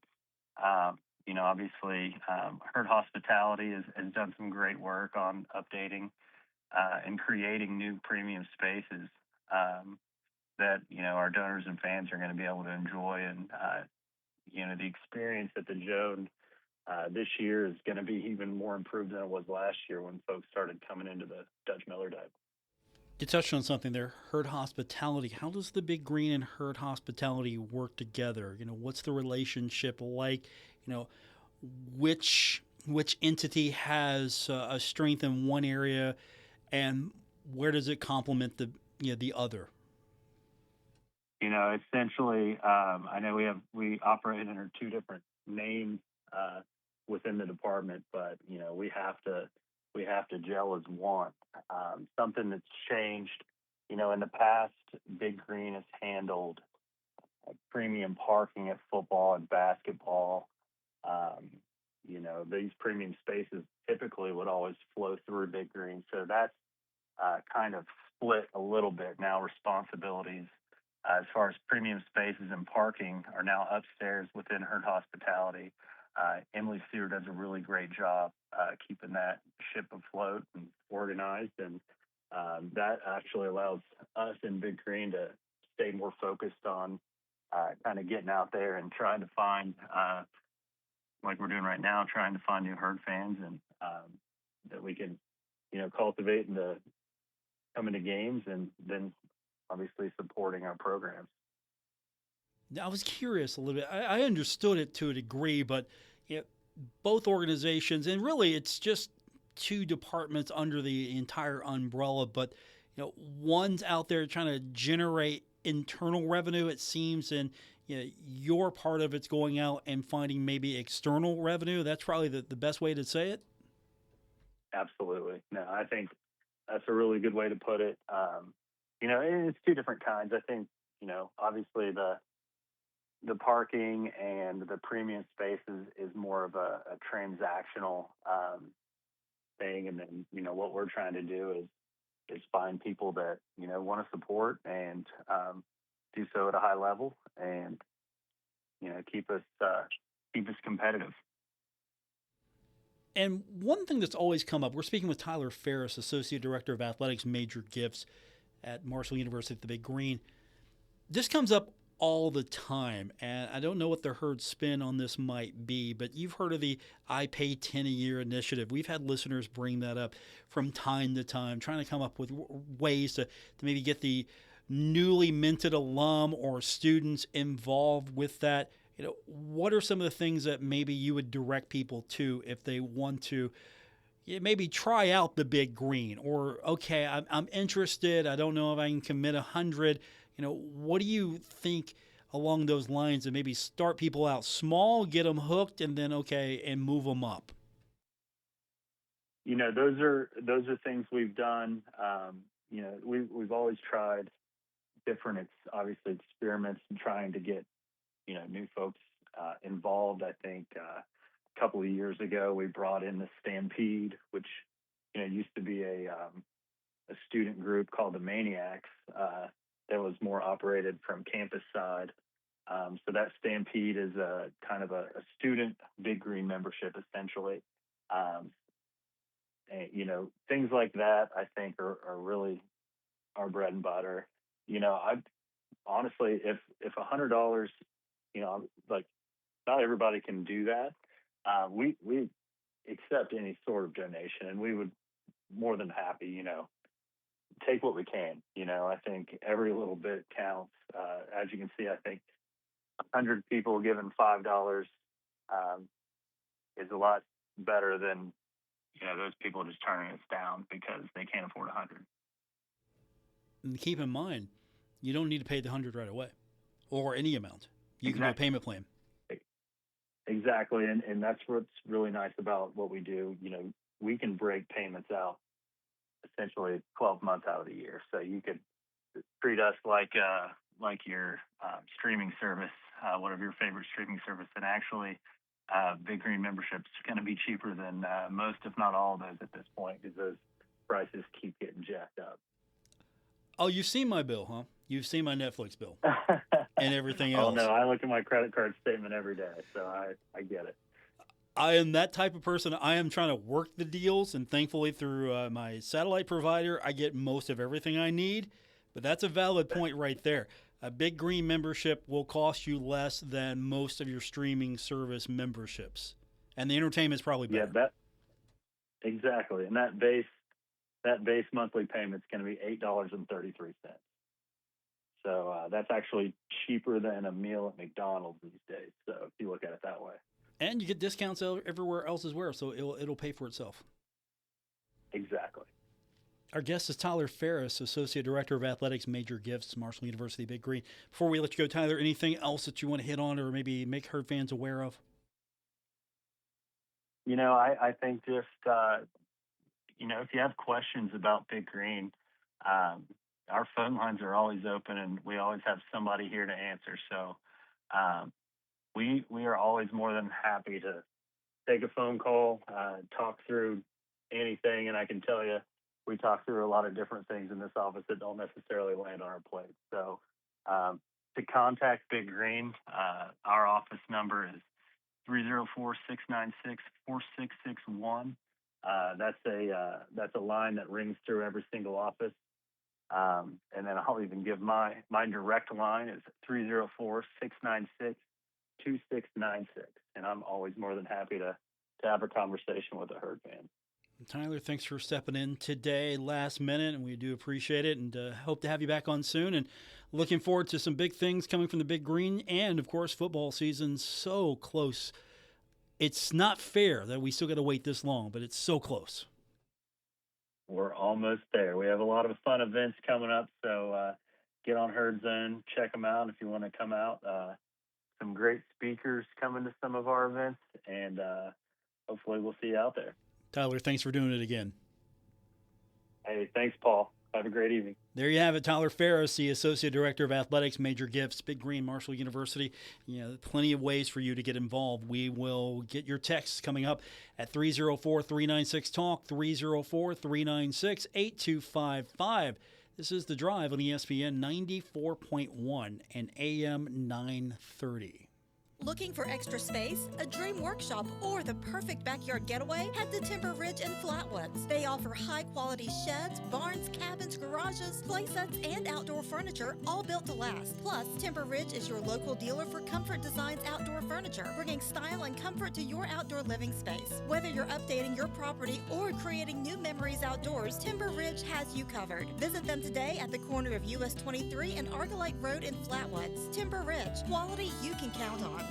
Obviously, Herd Hospitality has done some great work on updating and creating new premium spaces that, our donors and fans are going to be able to enjoy. And, the experience at the Joan this year is going to be even more improved than it was last year when folks started coming into the Dutch Miller Dive. You touched on something there, Herd Hospitality. How does the Big Green and Herd Hospitality work together? What's the relationship like? Which entity has a strength in one area, and where does it complement the other? Essentially, I know we operate under two different names within the department, but we have to gel as one. Something that's changed, in the past, Big Green has handled premium parking at football and basketball. These premium spaces typically would always flow through Big Green. So that's kind of split a little bit now. Responsibilities as far as premium spaces and parking are now upstairs within Herd Hospitality. Emily Stewart does a really great job keeping that ship afloat and organized, and that actually allows us in Big Green to stay more focused on kind of getting out there and trying to find, like we're doing right now, trying to find new Herd fans, and that we can, cultivate and coming to games, and then obviously supporting our programs. Now, I was curious a little bit. I understood it to a degree, but both organizations, and really it's just two departments under the entire umbrella, but one's out there trying to generate internal revenue, it seems, and your part of it's going out and finding maybe external revenue. That's probably the best way to say it. Absolutely. No, I think that's a really good way to put it. It's two different kinds. I think, obviously the parking and the premium spaces is more of a transactional thing. And then, what we're trying to do is find people that, want to support and do so at a high level and, keep us competitive. And one thing that's always come up, we're speaking with Tyler Ferris, Associate Director of Athletics Major Gifts at Marshall University at the Big Green. This comes up all the time, and I don't know what the herd spin on this might be, but you've heard of the I Pay 10 a Year initiative. We've had listeners bring that up from time to time, trying to come up with ways to maybe get the newly minted alum or students involved with that. What are some of the things that maybe you would direct people to if they want to maybe try out the Big Green? Or, okay, I'm interested. I don't know if I can commit 100. What do you think along those lines, and maybe start people out small, get them hooked, and then, and move them up? Those are things we've done. We've always tried different, obviously, experiments in trying to get new folks involved. I think a couple of years ago we brought in the Stampede, which used to be a student group called the Maniacs that was more operated from campus side. So that Stampede is a kind of a student Big Green membership, essentially. And, things like that I think are really our bread and butter. I honestly, if $100, not everybody can do that. We accept any sort of donation, and we would more than happy, take what we can. I think every little bit counts. As you can see, I think 100 people giving $5 is a lot better than those people just turning us down because they can't afford 100. And keep in mind, you don't need to pay the 100 right away, or any amount. You can do a payment plan. Exactly, and that's what's really nice about what we do. We can break payments out essentially 12 months out of the year. So you could treat us like your streaming service, whatever your favorite streaming service, and actually Big Green membership's going to be cheaper than most, if not all of those at this point, because those prices keep getting jacked up. Oh, you've seen my bill, huh? You've seen my Netflix bill and everything else. Oh, no, I look at my credit card statement every day, so I get it. I am that type of person. I am trying to work the deals, and thankfully through my satellite provider, I get most of everything I need. But that's a valid point right there. A Big Green membership will cost you less than most of your streaming service memberships. And the entertainment's probably better. Yeah, exactly. And that base monthly payment's going to be $8.33. So that's actually cheaper than a meal at McDonald's these days. So if you look at it that way. And you get discounts everywhere else as well, so it'll pay for itself. Exactly. Our guest is Tyler Ferris, Associate Director of Athletics Major Gifts, Marshall University Big Green. Before we let you go, Tyler, anything else that you want to hit on or maybe make herd fans aware of? I think just, if you have questions about Big Green, our phone lines are always open, and we always have somebody here to answer. So we are always more than happy to take a phone call, talk through anything, and I can tell you we talk through a lot of different things in this office that don't necessarily land on our plate. So to contact Big Green, our office number is 304-696-4661. That's a line that rings through every single office. And then I'll even give my direct line is 304-696-2696. And I'm always more than happy to have a conversation with a herd fan. Tyler, thanks for stepping in today last minute, and we do appreciate it, and hope to have you back on soon, and looking forward to some big things coming from the Big Green, and, of course, football season's so close. It's not fair that we still got to wait this long, but it's so close. We're almost there. We have a lot of fun events coming up, so get on Herd Zone, check them out if you want to come out. Some great speakers coming to some of our events, and hopefully we'll see you out there. Tyler, thanks for doing it again. Hey, thanks, Paul. Have a great evening. There you have it, Tyler Ferris, the Associate Director of Athletics Major Gifts, Big Green, Marshall University. Plenty of ways for you to get involved. We will get your texts coming up at 304-396-TALK, 304-396-8255. This is The Drive on ESPN 94.1 and AM 930. Looking for extra space, a dream workshop, or the perfect backyard getaway? Head to Timber Ridge in Flatwoods. They offer high-quality sheds, barns, cabins, garages, playsets, and outdoor furniture, all built to last. Plus, Timber Ridge is your local dealer for Comfort Designs outdoor furniture, bringing style and comfort to your outdoor living space. Whether you're updating your property or creating new memories outdoors, Timber Ridge has you covered. Visit them today at the corner of US 23 and Argolite Road in Flatwoods. Timber Ridge, quality you can count on.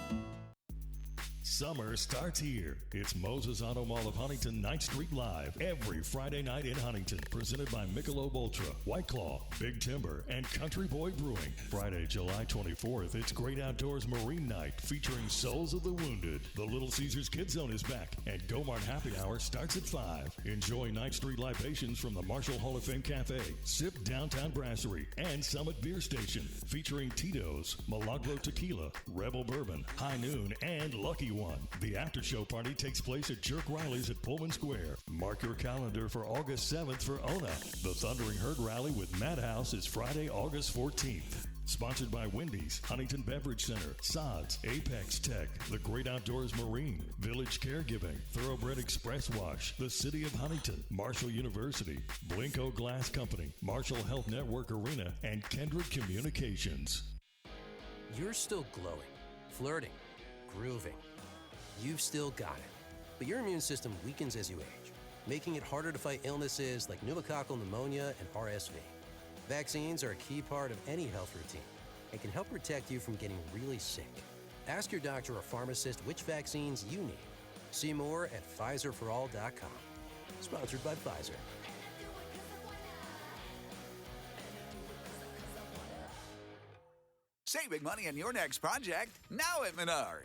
Summer starts here. It's Moses Auto Mall of Huntington 9th Street Live every Friday night in Huntington. Presented by Michelob Ultra, White Claw, Big Timber, and Country Boy Brewing. Friday, July 24th, it's Great Outdoors Marine Night featuring Souls of the Wounded. The Little Caesars Kids Zone is back, and Go-Mart Happy Hour starts at 5. Enjoy 9th Street libations from the Marshall Hall of Fame Cafe, Sip Downtown Brasserie, and Summit Beer Station featuring Tito's, Milagro Tequila, Rebel Bourbon, High Noon, and Lucky One. The after-show party takes place at Jerk Riley's at Pullman Square. Mark your calendar for August 7th for ONA. The Thundering Herd Rally with Madhouse is Friday, August 14th. Sponsored by Wendy's, Huntington Beverage Center, Sods, Apex Tech, The Great Outdoors Marine, Village Caregiving, Thoroughbred Express Wash, the City of Huntington, Marshall University, Blinko Glass Company, Marshall Health Network Arena, and Kendrick Communications. You're still glowing, flirting, grooving. You've still got it, but your immune system weakens as you age, making it harder to fight illnesses like pneumococcal pneumonia and RSV. Vaccines are a key part of any health routine and can help protect you from getting really sick. Ask your doctor or pharmacist which vaccines you need. See more at PfizerForAll.com. Sponsored by Pfizer. Saving money on your next project, now at Menards.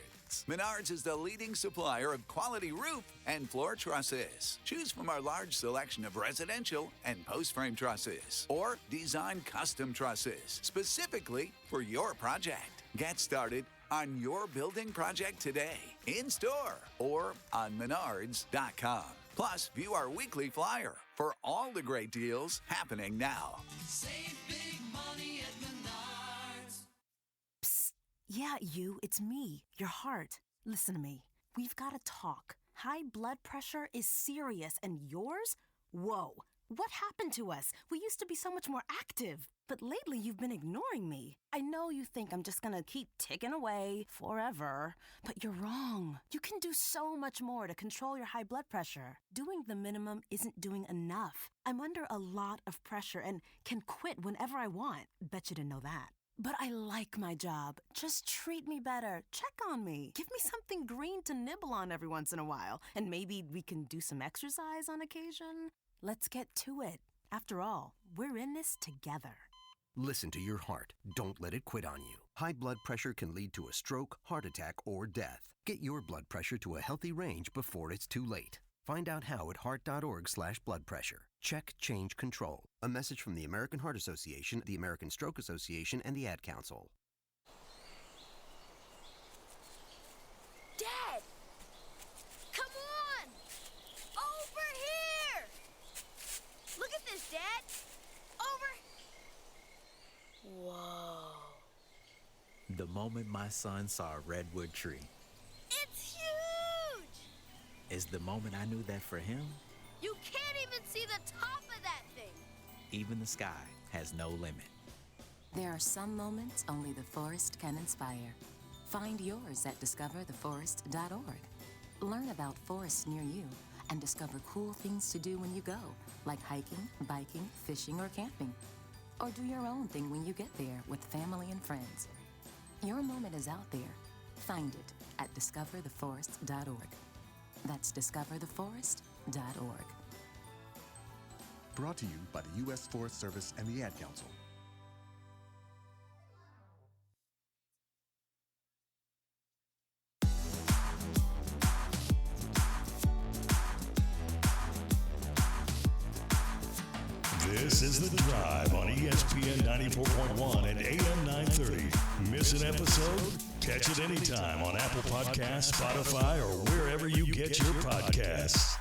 Menards is the leading supplier of quality roof and floor trusses. Choose from our large selection of residential and post-frame trusses or design custom trusses specifically for your project. Get started on your building project today, in-store or on menards.com. Plus, view our weekly flyer for all the great deals happening now. Save big money at Menards. Yeah, it's me, your heart. Listen to me. We've got to talk. High blood pressure is serious, and yours? Whoa. What happened to us? We used to be so much more active. But lately, you've been ignoring me. I know you think I'm just gonna keep ticking away forever, but you're wrong. You can do so much more to control your high blood pressure. Doing the minimum isn't doing enough. I'm under a lot of pressure and can quit whenever I want. Bet you didn't know that. But I like my job. Just treat me better. Check on me. Give me something green to nibble on every once in a while. And maybe we can do some exercise on occasion. Let's get to it. After all, we're in this together. Listen to your heart. Don't let it quit on you. High blood pressure can lead to a stroke, heart attack, or death. Get your blood pressure to a healthy range before it's too late. Find out how at heart.org/blood pressure. Check, change, control. A message from the American Heart Association, the American Stroke Association, and the Ad Council. Dad! Come on! Over here! Look at this, Dad! Over! Whoa. The moment my son saw a redwood tree It's huge! is the moment I knew that for him, You can't even see the top of that thing! even the sky has no limit. There are some moments only the forest can inspire. Find yours at discovertheforest.org. Learn about forests near you and discover cool things to do when you go, like hiking, biking, fishing, or camping. Or do your own thing when you get there with family and friends. Your moment is out there. Find it at discovertheforest.org. That's discovertheforest.org. Brought to you by the U.S. Forest Service and the Ad Council. This is The Drive on ESPN 94.1 and AM 930. Miss an episode? Catch it anytime on Apple Podcasts, Spotify, or wherever you get your podcasts.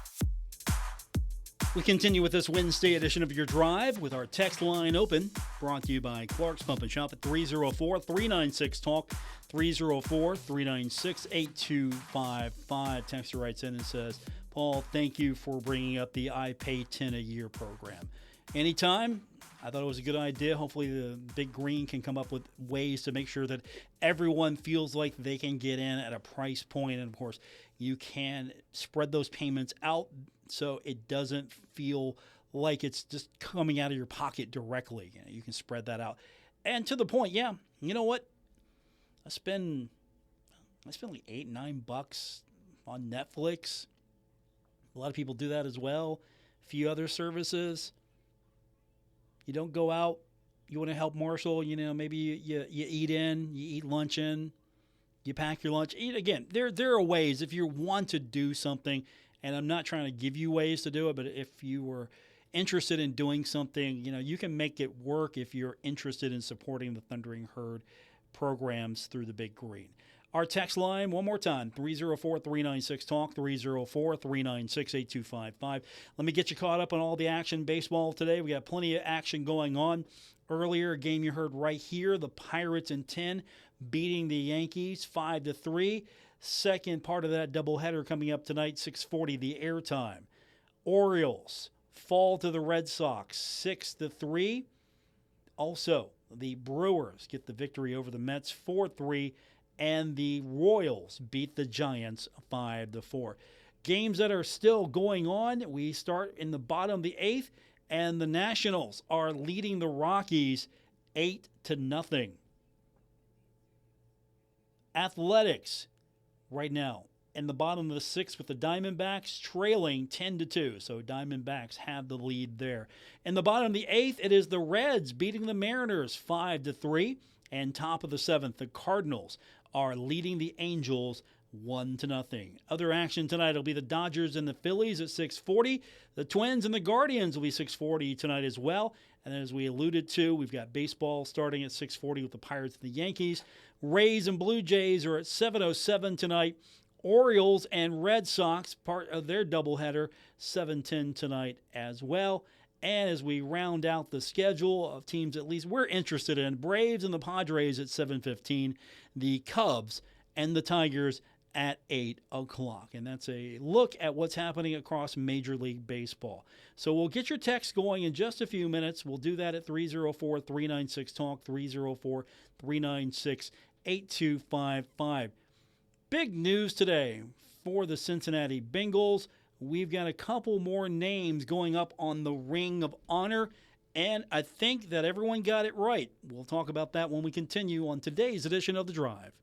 We continue with this Wednesday edition of Your Drive with our text line open, brought to you by Clark's Pump and Shop at 304-396-TALK, 304-396-8255. Texter writes in and says, Paul, thank you for bringing up the I Pay 10 a year program. Anytime, I thought it was a good idea. Hopefully the Big Green can come up with ways to make sure that everyone feels like they can get in at a price point. And, of course, you can spread those payments out so it doesn't feel like it's just coming out of your pocket directly. You can spread that out. And to the point, yeah, you know what? I spend like $8-9 on Netflix. A lot of people do that as well. A few other services. You don't go out. You want to help Marshall. Maybe you eat in. You eat lunch in. You pack your lunch. Again, there are ways if you want to do something, and I'm not trying to give you ways to do it, but if you were interested in doing something, you can make it work if you're interested in supporting the Thundering Herd programs through the Big Green. Our text line, one more time, 304-396-TALK, 304-396-8255. Let me get you caught up on all the action baseball today. We got plenty of action going on. Earlier, a game you heard right here, the Pirates in 10 beating the Yankees 5-3. Second part of that doubleheader coming up tonight, 6:40, the airtime. Orioles fall to the Red Sox 6-3. Also, the Brewers get the victory over the Mets 4-3. And the Royals beat the Giants 5-4. Games that are still going on. We start in the bottom of the 8th, and the Nationals are leading the Rockies 8-0. Athletics right now in the bottom of the 6th with the Diamondbacks trailing 10-2. So Diamondbacks have the lead there. In the bottom of the 8th, it is the Reds beating the Mariners 5-3. And top of the 7th, the Cardinals are leading the Angels 1-0. Other action tonight will be the Dodgers and the Phillies at 6:40. The Twins and the Guardians will be 6:40 tonight as well. And as we alluded to, we've got baseball starting at 6:40 with the Pirates and the Yankees. Rays and Blue Jays are at 7:07 tonight. Orioles and Red Sox, part of their doubleheader, 7:10 tonight as well. And as we round out the schedule of teams at least we're interested in, Braves and the Padres at 7:15, the Cubs and the Tigers at 8 o'clock. And that's a look at what's happening across Major League Baseball. So we'll get your text going in just a few minutes. We'll do that at 304-396-TALK, 304-396-8255. Big news today for the Cincinnati Bengals. We've got a couple more names going up on the Ring of Honor, and I think that everyone got it right. We'll talk about that when we continue on today's edition of The Drive.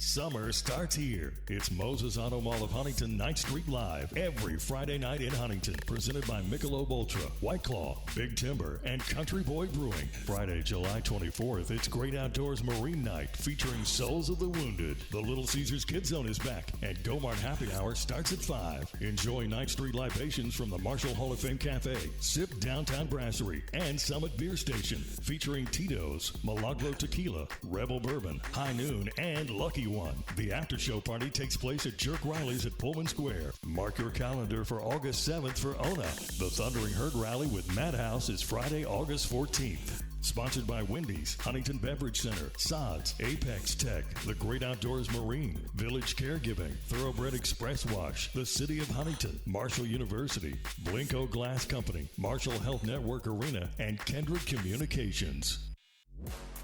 Summer starts here. It's Moses Auto Mall of Huntington 9th Street Live every Friday night in Huntington. Presented by Michelob Ultra, White Claw, Big Timber, and Country Boy Brewing. Friday, July 24th, it's Great Outdoors Marine Night featuring Souls of the Wounded. The Little Caesars Kids Zone is back, and Gomart Happy Hour starts at 5. Enjoy 9th Street libations from the Marshall Hall of Fame Cafe, Sip Downtown Brasserie, and Summit Beer Station featuring Tito's, Milagro Tequila, Rebel Bourbon, High Noon, and Lucky One. The after-show party takes place at Jerk Riley's at Pullman Square. Mark your calendar for August 7th for ONA. The Thundering Herd Rally with Madhouse is Friday, August 14th. Sponsored by Wendy's, Huntington Beverage Center, Sods, Apex Tech, The Great Outdoors Marine, Village Caregiving, Thoroughbred Express Wash, the City of Huntington, Marshall University, Blinko Glass Company, Marshall Health Network Arena, and Kendrick Communications.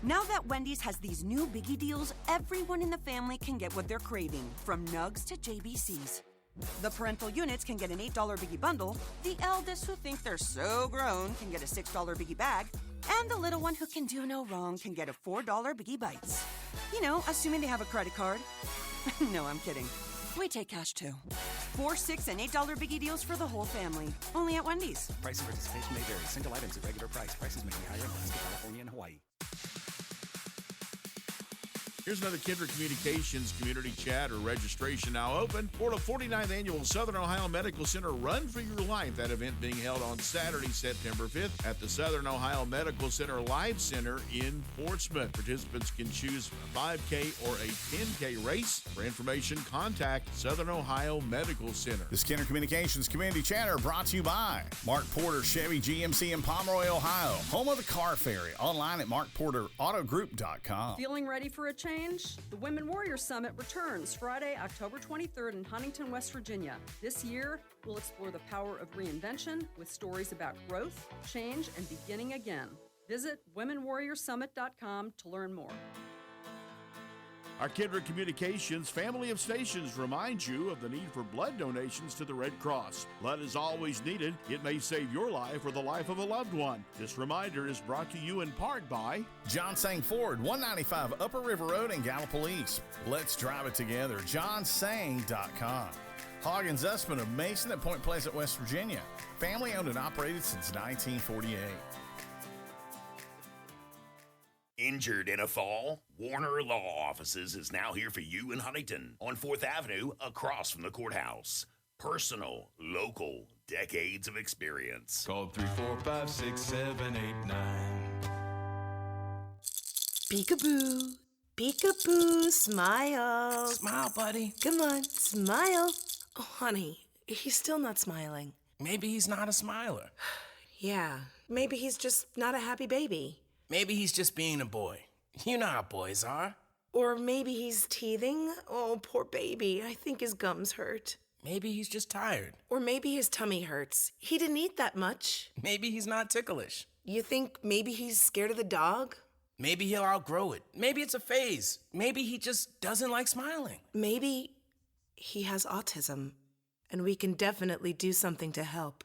Now that Wendy's has these new biggie deals, everyone in the family can get what they're craving, from nugs to JBCs. The parental units can get an $8 biggie bundle, the eldest who think they're so grown can get a $6 biggie bag, and the little one who can do no wrong can get a $4 biggie bites. You know, assuming they have a credit card. No, I'm kidding. We take cash too. 4, $6, and $8 biggie deals for the whole family. Only at Wendy's. Price and participation may vary. Single items at regular price. Prices may be higher in Alaska, California, and Hawaii. Here's another Kindred Communications community chat or registration now open for the 49th Annual Southern Ohio Medical Center Run for Your Life. That event being held on Saturday, September 5th at the Southern Ohio Medical Center Life Center in Portsmouth. Participants can choose a 5K or a 10K race. For information, contact Southern Ohio Medical Center. This Kindred Communications community chatter brought to you by Mark Porter Chevy GMC in Pomeroy, Ohio. Home of the Car Ferry. Online at markporterautogroup.com. Feeling ready for a change? The Women Warrior Summit returns Friday, October 23rd in Huntington, West Virginia. This year, we'll explore the power of reinvention with stories about growth, change, and beginning again. Visit womenwarriorsummit.com to learn more. Our Kindred Communications family of stations remind you of the need for blood donations to the Red Cross. Blood is always needed. It may save your life or the life of a loved one. This reminder is brought to you in part by John Sang Ford, 195 Upper River Road in Gallup East. Let's drive it together. JohnSang.com. Hog & Zussman of Mason at Point Pleasant, West Virginia. Family owned and operated since 1948. Injured in a fall? Warner Law Offices is now here for you in Huntington on 4th Avenue across from the courthouse. Personal, local, decades of experience. Call 345-6789. Peekaboo. Peekaboo. Smile. Smile, buddy. Come on, smile. Oh, honey, he's still not smiling. Maybe he's not a smiler. Yeah, maybe he's just not a happy baby. Maybe he's just being a boy. You know how boys are. Or maybe he's teething. Oh, poor baby. I think his gums hurt. Maybe he's just tired. Or maybe his tummy hurts. He didn't eat that much. Maybe he's not ticklish. You think maybe he's scared of the dog? Maybe he'll outgrow it. Maybe it's a phase. Maybe he just doesn't like smiling. Maybe he has autism, and we can definitely do something to help.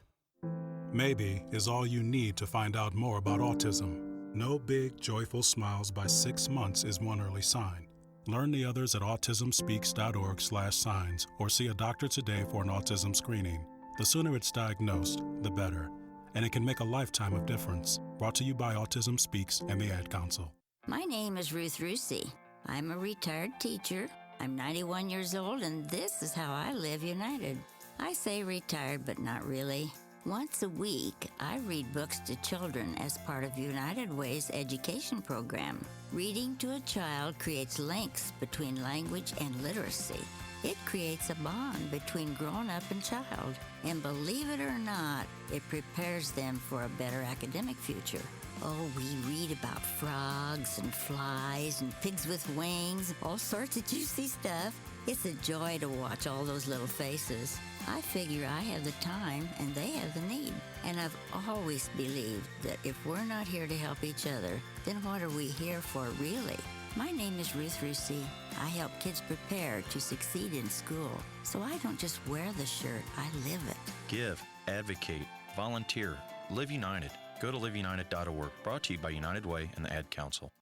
Maybe is all you need to find out more about autism. No big, joyful smiles by 6 months is one early sign. Learn the others at autismspeaks.org/signs or see a doctor today for an autism screening. The sooner it's diagnosed, the better. And it can make a lifetime of difference. Brought to you by Autism Speaks and the Ad Council. My name is Ruth Rusi. I'm a retired teacher. I'm 91 years old, and this is how I live united. I say retired, but not really. Once a week, I read books to children as part of United Way's education program. Reading to a child creates links between language and literacy. It creates a bond between grown-up and child. And believe it or not, it prepares them for a better academic future. Oh, we read about frogs and flies and pigs with wings, all sorts of juicy stuff. It's a joy to watch all those little faces. I figure I have the time and they have the need. And I've always believed that if we're not here to help each other, then what are we here for really? My name is Ruth Rusi. I help kids prepare to succeed in school. So I don't just wear the shirt, I live it. Give, advocate, volunteer, live united. Go to liveunited.org. Brought to you by United Way and the Ad Council.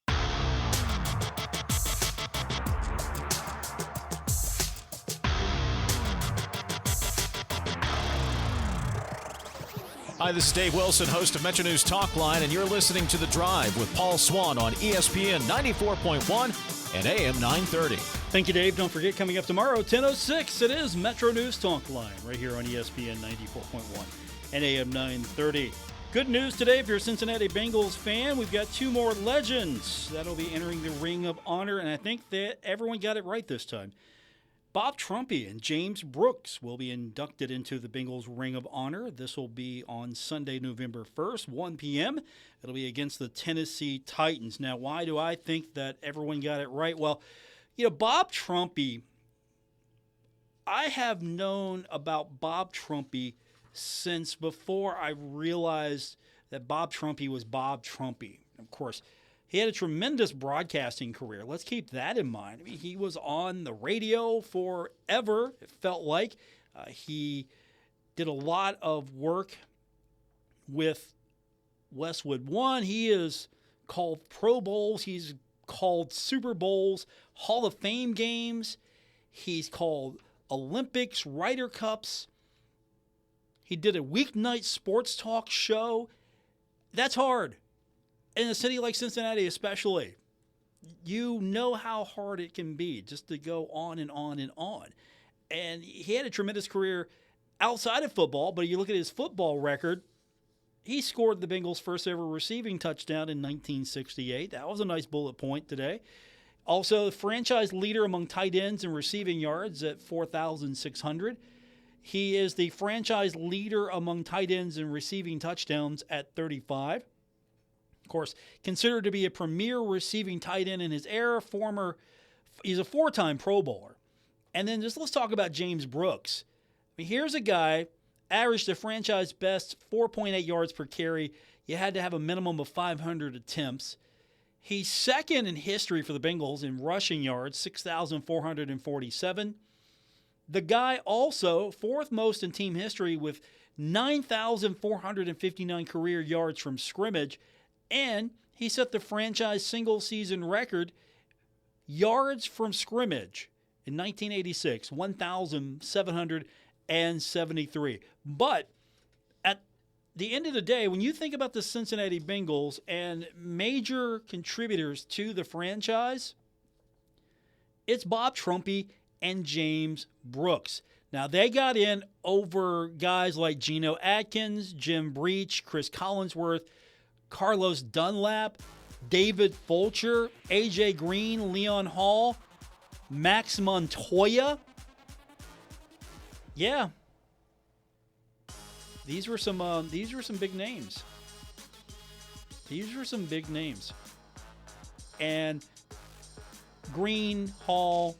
Hi, this is Dave Wilson, host of Metro News Talk Line, and you're listening to The Drive with Paul Swann on ESPN 94.1 and AM 930. Thank you, Dave. Don't forget, coming up tomorrow, 10:06, it is Metro News Talk Line right here on ESPN 94.1 and AM 930. Good news today if you're a Cincinnati Bengals fan. We've got two more legends that'll be entering the Ring of Honor, and I think that everyone got it right this time. Bob Trumpy and James Brooks will be inducted into the Bengals Ring of Honor. This will be on Sunday, November 1st, 1 p.m. It'll be against the Tennessee Titans. Now, why do I think that everyone got it right? Well, Bob Trumpy, I have known about Bob Trumpy since before I realized that Bob Trumpy was Bob Trumpy. Of course, he had a tremendous broadcasting career. Let's keep that in mind. I mean, he was on the radio forever, it felt like. He did a lot of work with Westwood One. He is called Pro Bowls. He's called Super Bowls, Hall of Fame games. He's called Olympics, Ryder Cups. He did a weeknight sports talk show. That's hard. In a city like Cincinnati especially. you know how hard it can be just to go on and on and on. And he had a tremendous career outside of football, but you look at his football record, he scored the Bengals' first ever receiving touchdown in 1968. That was a nice bullet point today. Also, the franchise leader among tight ends in receiving yards at 4,600. He is the franchise leader among tight ends in receiving touchdowns at 35. Of course, considered to be a premier receiving tight end in his era, he's a 4-time Pro Bowler. And then let's talk about James Brooks. I mean, here's a guy, averaged a franchise best 4.8 yards per carry. You had to have a minimum of 500 attempts. He's second in history for the Bengals in rushing yards, 6,447. The guy also fourth most in team history with 9,459 career yards from scrimmage. And he set the franchise single-season record yards from scrimmage in 1986, 1,773. But at the end of the day, when you think about the Cincinnati Bengals and major contributors to the franchise, it's Bob Trumpy and James Brooks. Now, they got in over guys like Geno Atkins, Jim Breach, Chris Collinsworth, Carlos Dunlap, David Fulcher, A.J. Green, Leon Hall, Max Montoya. Yeah. These were some big names. These were some big names. And Green, Hall,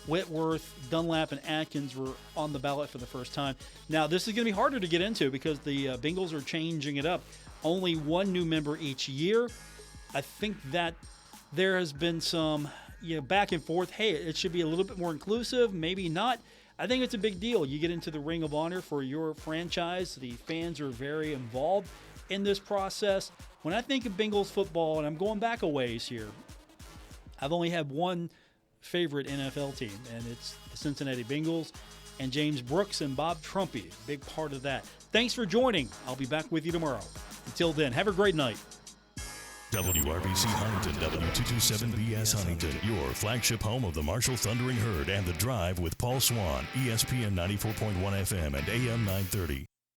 Whitworth, Dunlap, and Atkins were on the ballot for the first time. Now, this is going to be harder to get into because the Bengals are changing it up. Only one new member each year. I think that there has been some back and forth. Hey, it should be a little bit more inclusive, maybe not. I think it's a big deal. You get into the Ring of Honor for your franchise. The fans are very involved in this process. When I think of Bengals football, and I'm going back a ways here, I've only had one favorite NFL team, and it's the Cincinnati Bengals, and James Brooks and Bob Trumpy, big part of that. Thanks for joining. I'll be back with you tomorrow. Until then, have a great night. WRBC Huntington, W227BS Huntington, your flagship home of the Marshall Thundering Herd and The Drive with Paul Swann, ESPN 94.1 FM and AM 930.